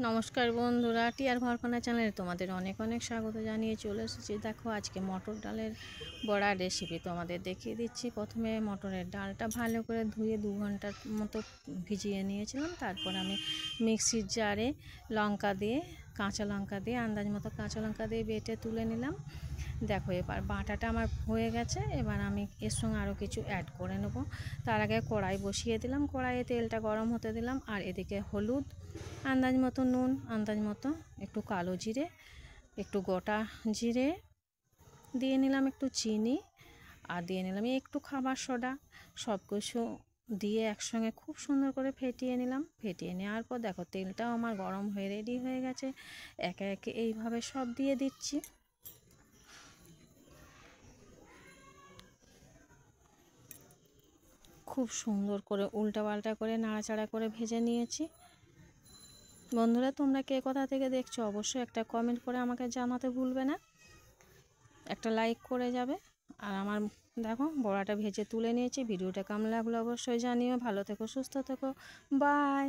নমস্কার বন্ধুরা, টিয়ার ঘরকন্যা চ্যানেলে তোমাদের অনেক অনেক স্বাগত জানিয়ে চলে এসেছি। দেখো আজকে মটর ডালের বড়ার রেসিপি তোমাদের দেখিয়ে দিচ্ছি। প্রথমে মটরের ডালটা ভালো করে ধুয়ে 2 ঘন্টার মতো ভিজিয়ে নিয়েছিলাম। তারপর আমি মিক্সির জারে লঙ্কা দিয়ে, কাঁচা লঙ্কা দিয়ে, আন্দাজ মতো কাঁচা লঙ্কা দিয়ে বেটে তুলে নিলাম। দেখো এবার বাটাটা আমার হয়ে গেছে। এবার আমি এর সঙ্গে আরও কিছু অ্যাড করে নেব। তার আগে কড়াই বসিয়ে দিলাম, কড়াইয়ে তেলটা গরম হতে দিলাম। আর এদিকে হলুদ, আন্দাজ মতো নুন, আন্দাজ মতো একটু কালো জিরে, একটু গোটা জিরে দিয়ে নিলাম, একটু চিনি আর দিয়ে নিলাম একটু খাবার সোডা। সব কিছু দিয়ে একসঙ্গে খুব সুন্দর করে ফেটিয়ে নিলাম। ফেটিয়ে নেওয়ার পর দেখো তেলটাও আমার গরম হয়ে রেডি হয়ে গেছে। একে একে এইভাবে সব দিয়ে দিচ্ছি। খুব সুন্দর করে উল্টাপাল্টা করে নাড়াচাড়া করে ভেজে নিয়েছি। বন্ধুরা, তোমরা কে কোথা থেকে দেখছো অবশ্যই একটা কমেন্ট করে আমাকে জানাতে ভুলবে না, একটা লাইক করে যাবে। আর আমার দেখো বড়াটা ভেজে তুলে নিয়েছি। ভিডিওটা কেমন লাগলো অবশ্যই জানিও। ভালো থেকো, সুস্থ থেকো, বাই।